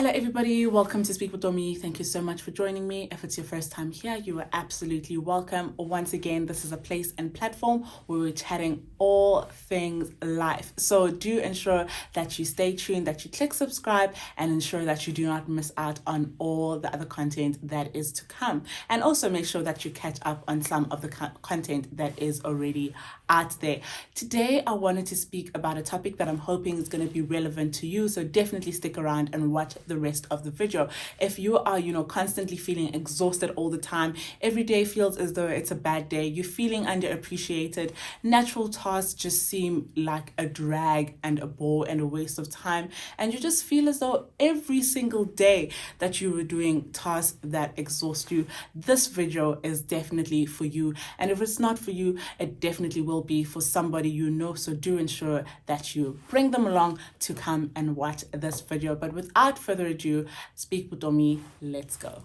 Hello everybody, welcome to Speak Votomi. Thank you so much for joining me. If it's your first time here, you are absolutely welcome. Once again, this is a place and platform where we're chatting all things life. So do ensure that you stay tuned, that you click subscribe, and ensure that you do not miss out on all the other content that is to come. And also make sure that you catch up on some of the content that is already out there. Today, I wanted to speak about a topic that I'm hoping is going to be relevant to you. So definitely stick around and watch the rest of the video. If you are, constantly feeling exhausted all the time, every day feels as though it's a bad day, you're feeling underappreciated, natural tasks just seem like a drag and a bore and a waste of time, and you just feel as though every single day that you were doing tasks that exhaust you, this video is definitely for you. And if it's not for you, it definitely will be for somebody you know. So do ensure that you bring them along to come and watch this video. But without further ado, Speak Votomi, let's go.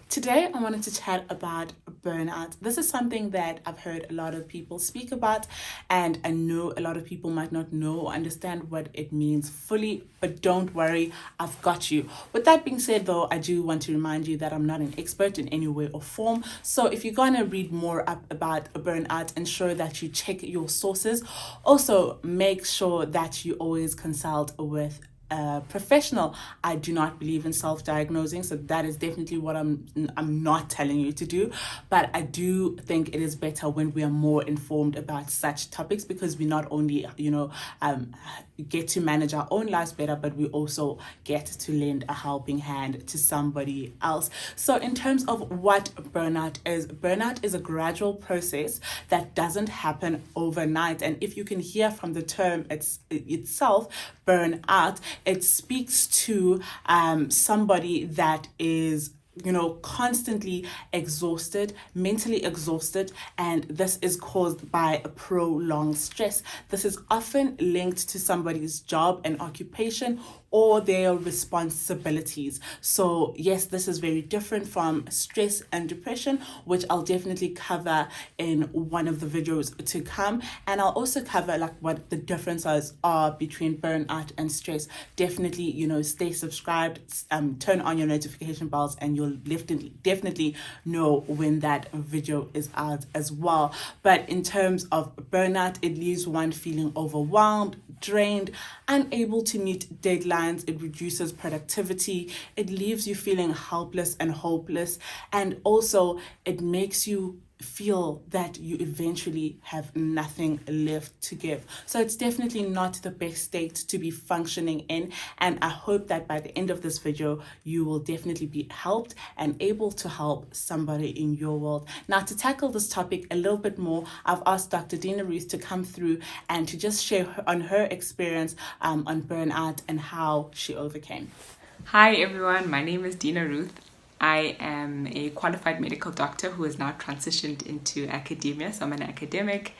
Today, I wanted to chat about burnout. This is something that I've heard a lot of people speak about, and I know a lot of people might not know or understand what it means fully, but don't worry, I've got you. With that being said, though, I do want to remind you that I'm not an expert in any way or form. So if you're going to read more up about burnout, ensure that you check your sources. Also, make sure that you always consult with professional. I do not believe in self-diagnosing, so that is definitely what I'm not telling you to do. But I do think it is better when we are more informed about such topics, because we not only get to manage our own lives better, but we also get to lend a helping hand to somebody else. So in terms of what burnout is a gradual process that doesn't happen overnight. And if you can hear from the term itself, burnout, it speaks to somebody that is constantly exhausted, mentally exhausted, and this is caused by a prolonged stress. This is often linked to somebody's job and occupation or their responsibilities. So yes, this is very different from stress and depression, which I'll definitely cover in one of the videos to come. And I'll also cover what the differences are between burnout and stress. Definitely, stay subscribed, turn on your notification bells, and you'll definitely know when that video is out as well. But in terms of burnout, it leaves one feeling overwhelmed, drained, unable to meet deadlines. It reduces productivity. It leaves you feeling helpless and hopeless. And also it makes you feel that you eventually have nothing left to give. So it's definitely not the best state to be functioning in. And I hope that by the end of this video, you will definitely be helped and able to help somebody in your world. Now, to tackle this topic a little bit more, I've asked Dr. Dina Ruth to come through and to just share on her experience on burnout and how she overcame. Hi everyone, my name is Dina Ruth. I am a qualified medical doctor who has now transitioned into academia, so I'm an academic.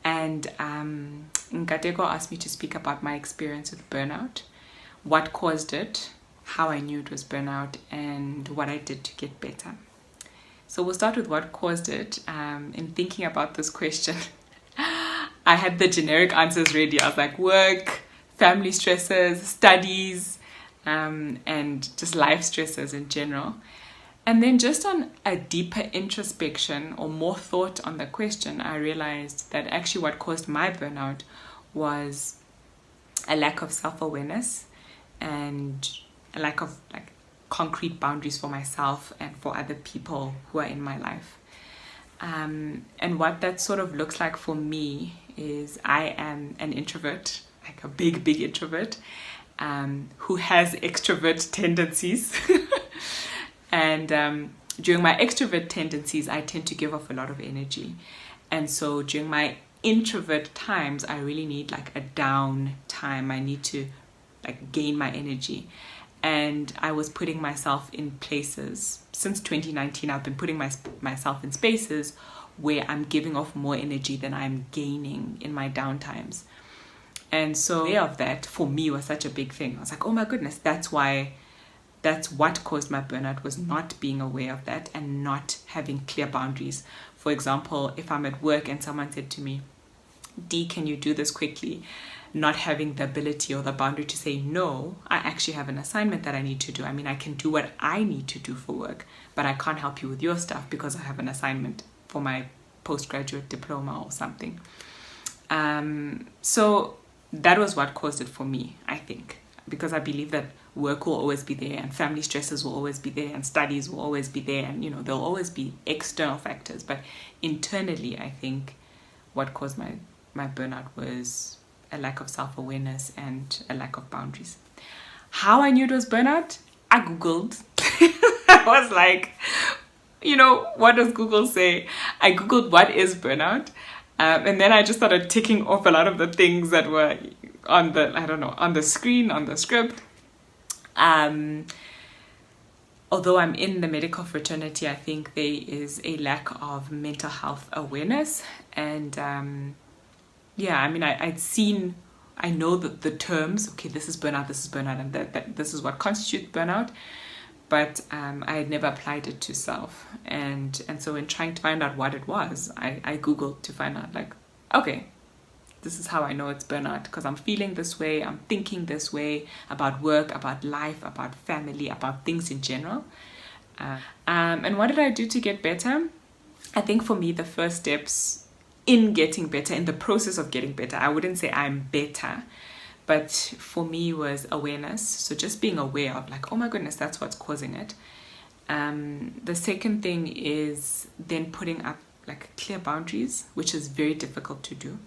And Nkateko asked me to speak about my experience with burnout, what caused it, how I knew it was burnout, and what I did to get better. So we'll start with what caused it. In thinking about this question, I had the generic answers ready. I was like, work, family stresses, studies, and just life stresses in general. And then just on a deeper introspection or more thought on the question, I realized that actually what caused my burnout was a lack of self-awareness and a lack of concrete boundaries for myself and for other people who are in my life. And what that sort of looks like for me is I am an introvert, like a big introvert, who has extrovert tendencies. And during my extrovert tendencies, I tend to give off a lot of energy. And so during my introvert times, I really need a down time. I need to gain my energy. And I was putting myself in places. Since 2019, I've been putting myself in spaces where I'm giving off more energy than I'm gaining in my downtimes. And so aware of that for me was such a big thing. I was like, oh my goodness, that's what caused my burnout, was not being aware of that and not having clear boundaries. For example, if I'm at work and someone said to me, D, can you do this quickly? Not having the ability or the boundary to say, no, I actually have an assignment that I need to do. I mean, I can do what I need to do for work, but I can't help you with your stuff because I have an assignment for my postgraduate diploma or something. So that was what caused it for me, I think, because I believe that work will always be there and family stresses will always be there and studies will always be there, and there'll always be external factors, but internally I think what caused my burnout was a lack of self-awareness and a lack of boundaries. How I knew it was burnout? I googled. I was like, what does Google say? I googled what is burnout. And then I just started ticking off a lot of the things that were on the screen, on the script. Although I'm in the medical fraternity, I think there is a lack of mental health awareness. And I know that the terms, okay, this is burnout, and that this is what constitutes burnout. But I had never applied it to self. And so in trying to find out what it was, I Googled to find out, like, okay, this is how I know it's burnout, because I'm feeling this way, I'm thinking this way about work, about life, about family, about things in general. And what did I do to get better? I think for me, the first steps in getting better, in the process of getting better, I wouldn't say I'm better, but for me was awareness. So just being aware of, like, oh my goodness, that's what's causing it. The second thing is then putting up like clear boundaries, which is very difficult to do.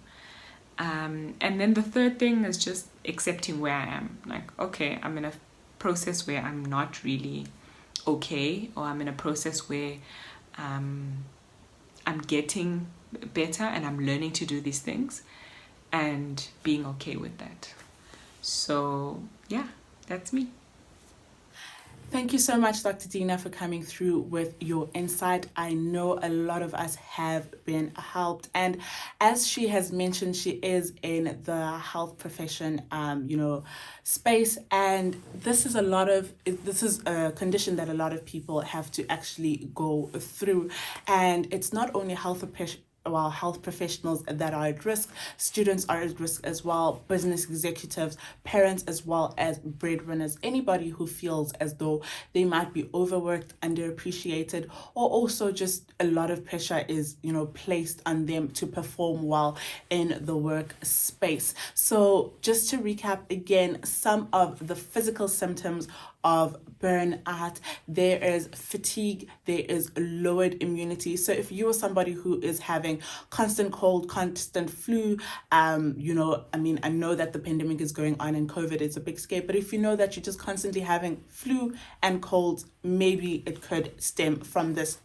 And then the third thing is just accepting where I am. Like, okay, I'm in a process where I'm not really okay, or I'm in a process where I'm getting better and I'm learning to do these things, and being okay with that. So yeah, that's me. Thank you so much, Dr. Dina, for coming through with your insight. I know a lot of us have been helped. And as she has mentioned, she is in the health profession, space. And this is a condition that a lot of people have to actually go through. And it's not only health professionals that are at risk, students are at risk as well, business executives, parents, as well as breadwinners, anybody who feels as though they might be overworked, underappreciated, or also just a lot of pressure is, placed on them to perform well in the work space. So just to recap again, some of the physical symptoms of burnout: there is fatigue, there is lowered immunity. So if you are somebody who is having constant cold, constant flu, I know that the pandemic is going on and COVID is a big scare, but if you know that you're just constantly having flu and colds, maybe it could stem from this.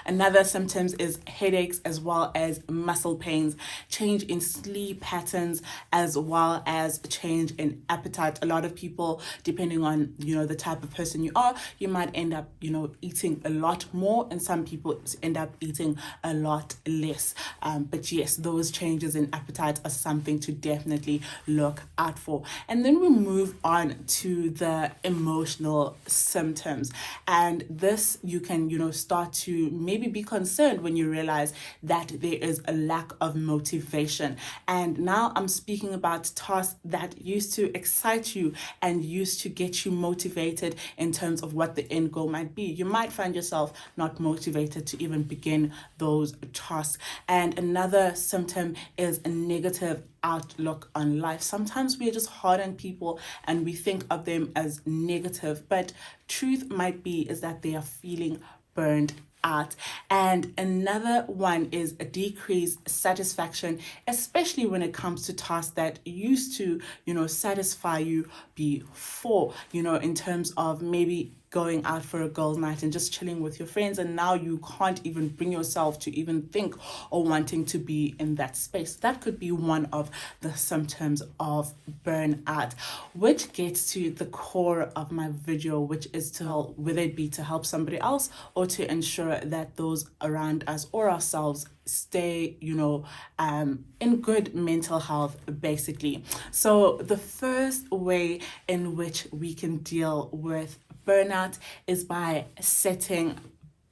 Another symptoms is headaches, as well as muscle pains, change in sleep patterns, as well as change in appetite. A lot of people, depending on, the type of person you are, you might end up, eating a lot more, and some people end up eating a lot less. But yes, those changes in appetite are something to definitely look out for. And then we move on to the emotional symptoms. And this you can, start to maybe be concerned when you realize that there is a lack of motivation. And now I'm speaking about tasks that used to excite you and used to get you motivated in terms of what the end goal might be. You might find yourself not motivated to even begin those tasks. And another symptom is a negative outlook on life. Sometimes we're just hard on people and we think of them as negative, but truth might be is that they are feeling burned out. And another one is a decreased satisfaction, especially when it comes to tasks that used to, satisfy you before, in terms of maybe going out for a girls' night and just chilling with your friends, and now you can't even bring yourself to even think or wanting to be in that space. That could be one of the symptoms of burnout, which gets to the core of my video, which is to help, whether it be to help somebody else or to ensure that those around us or ourselves stay, in good mental health, basically. So the first way in which we can deal with burnout is by setting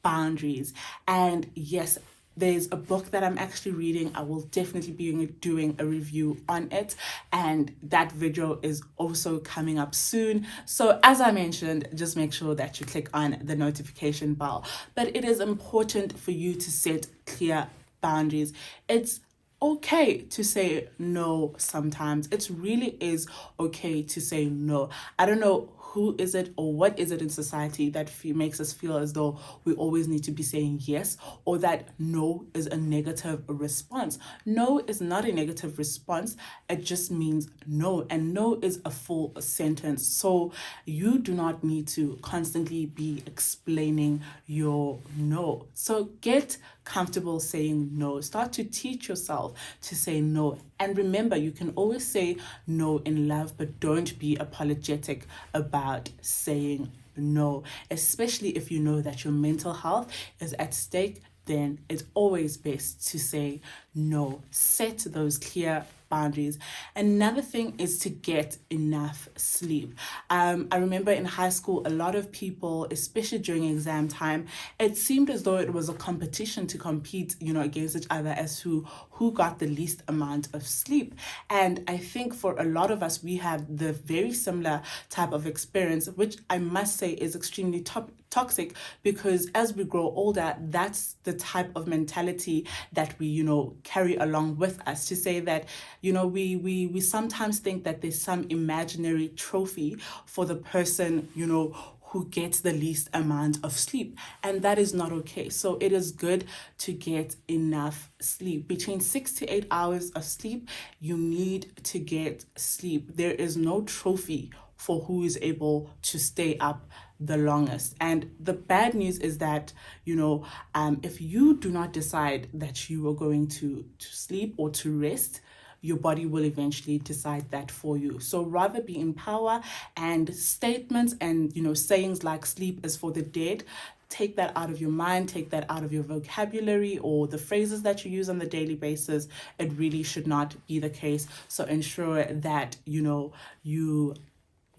boundaries. And yes, there's a book that I'm actually reading. I will definitely be doing a review on it, and that video is also coming up soon. So as I mentioned, just make sure that you click on the notification bell. But it is important for you to set clear boundaries. It's okay to say no sometimes. It really is okay to say no. I don't know who is it or what is it in society that makes us feel as though we always need to be saying yes, or that no is a negative response. No is not a negative response. It just means no, and no is a full sentence. So you do not need to constantly be explaining your no. So get comfortable saying no. Start to teach yourself to say no. And remember, you can always say no in love, but don't be apologetic about saying no, especially if you know that your mental health is at stake. Then it's always best to say no. Set those clear boundaries. Another thing is to get enough sleep. I remember in high school, a lot of people, especially during exam time, it seemed as though it was a competition to compete, against each other as who got the least amount of sleep. And I think for a lot of us, we have the very similar type of experience, which I must say is extremely toxic, because as we grow older, that's the type of mentality that we carry along with us, to say that we sometimes think that there's some imaginary trophy for the person who gets the least amount of sleep, and that is not okay. So it is good to get enough sleep. Between 6 to 8 hours of sleep, you need to get sleep. There is no trophy for who is able to stay up the longest. And the bad news is that, if you do not decide that you are going to sleep or to rest, your body will eventually decide that for you. So rather be in power, and statements and, sayings like sleep is for the dead, take that out of your mind, take that out of your vocabulary or the phrases that you use on the daily basis. It really should not be the case. So ensure that,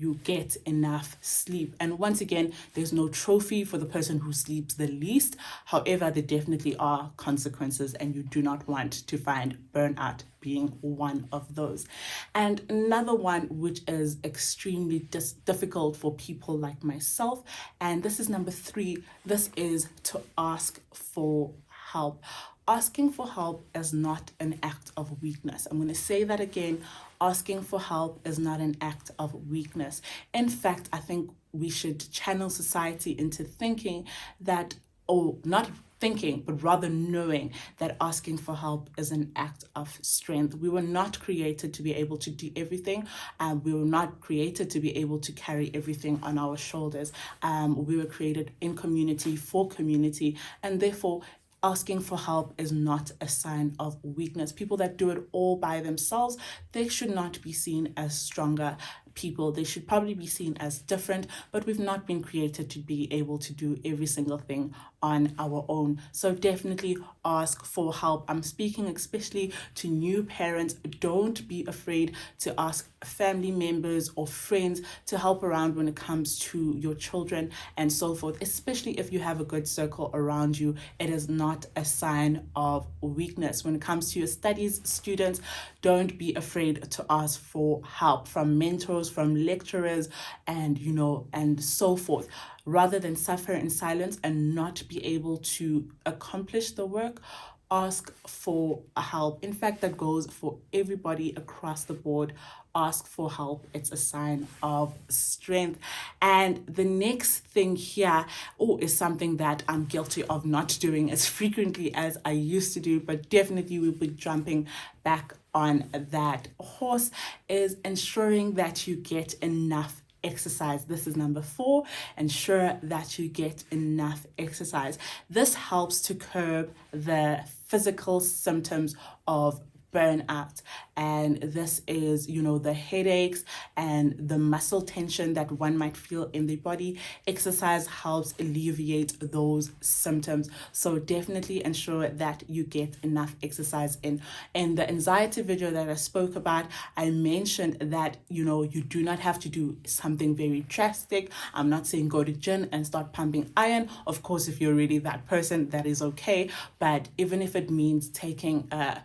you get enough sleep. And once again, there's no trophy for the person who sleeps the least. However, there definitely are consequences, and you do not want to find burnout being one of those. And another one, which is extremely difficult for people like myself, and this is number 3, this is to ask for help. Asking for help is not an act of weakness. I'm going to say that again. Asking for help is not an act of weakness. In fact, I think we should channel society into thinking that, or not thinking, but rather knowing that asking for help is an act of strength. We were not created to be able to do everything. We were not created to be able to carry everything on our shoulders. We were created in community, for community, and therefore asking for help is not a sign of weakness. People that do it all by themselves, they should not be seen as stronger people. They should probably be seen as different, but we've not been created to be able to do every single thing on our own. So definitely ask for help. I'm speaking especially to new parents. Don't be afraid to ask family members or friends to help around when it comes to your children and so forth, especially if you have a good circle around you. It is not a sign of weakness. When it comes to your studies, students, don't be afraid to ask for help from mentors, from lecturers, and and so forth. Rather than suffer in silence and not be able to accomplish the work, ask for help. In fact, that goes for everybody across the board. Ask for help. It's a sign of strength. And the next thing here, is something that I'm guilty of not doing as frequently as I used to do, but definitely we'll be jumping back on that horse, is ensuring that you get enough exercise. This is number 4. Ensure that you get enough exercise. This helps to curb the physical symptoms of burnout, and this is, the headaches and the muscle tension that one might feel in the body. Exercise helps alleviate those symptoms, so definitely ensure that you get enough exercise in the anxiety video that I spoke about. I mentioned that you do not have to do something very drastic. I'm not saying go to gym and start pumping iron. Of course, if you're really that person, that is okay, but even if it means taking a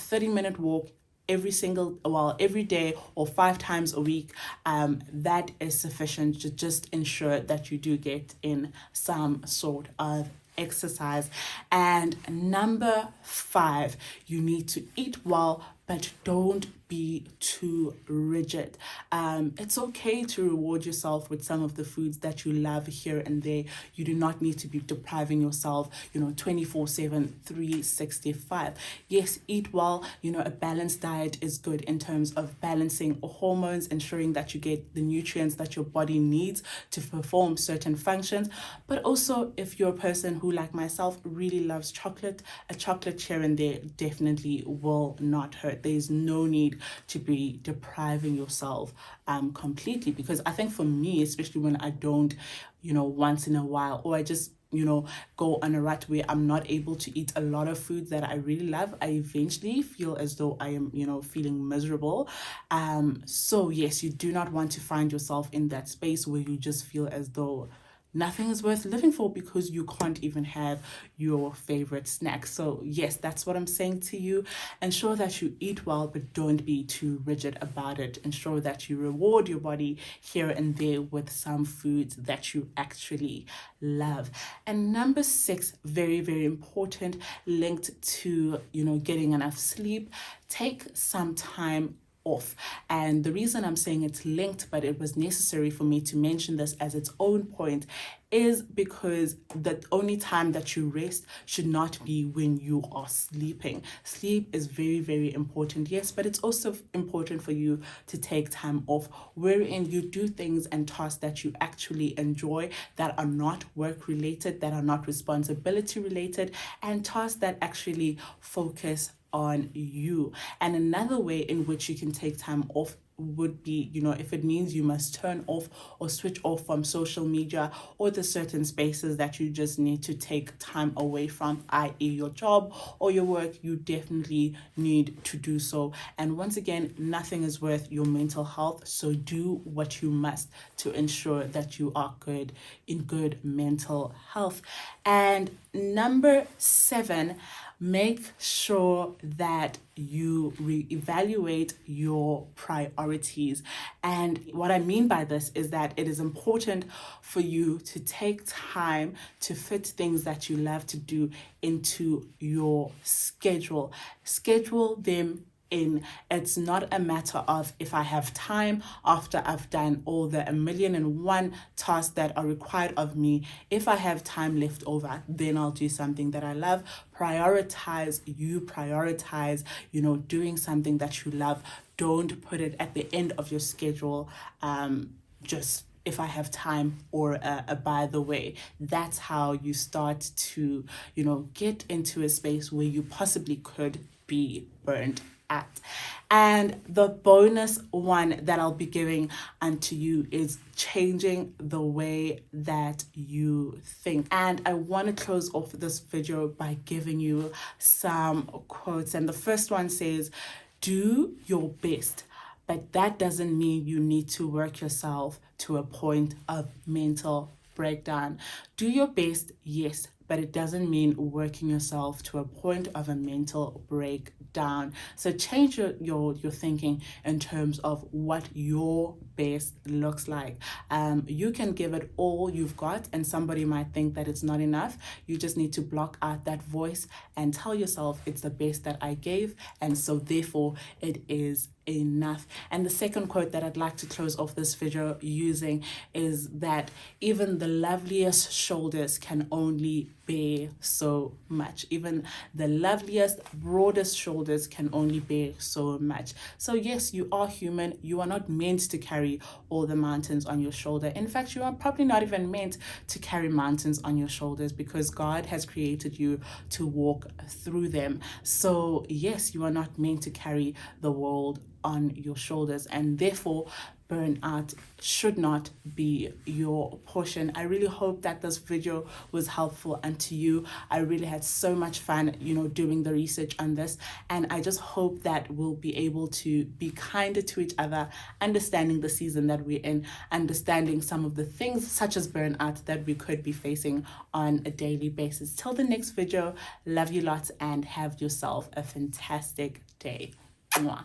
30-minute walk every day or 5 times a week, that is sufficient to just ensure that you do get in some sort of exercise. And number 5, you need to eat well, but don't be too rigid. It's okay to reward yourself with some of the foods that you love here and there. You do not need to be depriving yourself, 24/7, 365. Yes, eat well. A balanced diet is good in terms of balancing hormones, ensuring that you get the nutrients that your body needs to perform certain functions. But also, if you're a person who, like myself, really loves chocolate, a chocolate here and there definitely will not hurt. There's no need to be depriving yourself completely, because I think for me, especially when I don't, once in a while, or I just go on a rut where I'm not able to eat a lot of foods that I really love, I eventually feel as though I am, feeling miserable. So yes, you do not want to find yourself in that space where you just feel as though nothing is worth living for because you can't even have your favorite snack. So yes, that's what I'm saying to you. Ensure that you eat well, but don't be too rigid about it. Ensure that you reward your body here and there with some foods that you actually love. And number 6, very, very important, linked to, getting enough sleep. Take some time off. And the reason I'm saying it's linked, but it was necessary for me to mention this as its own point, is because the only time that you rest should not be when you are sleeping. Sleep is very, very important, yes, but it's also important for you to take time off wherein you do things and tasks that you actually enjoy, that are not work related, that are not responsibility related, and tasks that actually focus on you. And another way in which you can take time off would be, if it means you must turn off or switch off from social media or the certain spaces that you just need to take time away from, i.e. your job or your work, you definitely need to do so. And once again, nothing is worth your mental health, so do what you must to ensure that you are in good mental health. And number 7, make sure that you reevaluate your priorities. And what I mean by this is that it is important for you to take time to fit things that you love to do into your schedule. Schedule them in. It's not a matter of if I have time after I've done all the 1,000,001 tasks that are required of me. If I have time left over, then I'll do something that I love. Prioritize, doing something that you love. Don't put it at the end of your schedule, just if I have time, or by the way. That's how you start to, get into a space where you possibly could be burned at. And the bonus one that I'll be giving unto you is changing the way that you think. And I want to close off this video by giving you some quotes. And the first one says, do your best, but that doesn't mean you need to work yourself to a point of mental breakdown. Do your best, yes, but it doesn't mean working yourself to a point of a mental breakdown. So change your thinking in terms of what your best looks like. You can give it all you've got, and somebody might think that it's not enough. You just need to block out that voice and tell yourself it's the best that I gave, and so therefore it is enough. And the second quote that I'd like to close off this video using is that even the loveliest shoulders can only bear so much. Even the loveliest, broadest shoulders can only bear so much. So yes, you are human. You are not meant to carry all the mountains on your shoulder. In fact, you are probably not even meant to carry mountains on your shoulders, because God has created you to walk through them. So yes, you are not meant to carry the world on your shoulders, and therefore burnout should not be your portion. I really hope that this video was helpful unto you. I really had so much fun, doing the research on this, and I just hope that we'll be able to be kinder to each other, understanding the season that we're in, understanding some of the things such as burnout that we could be facing on a daily basis. Till the next video, love you lots and have yourself a fantastic day. Mwah.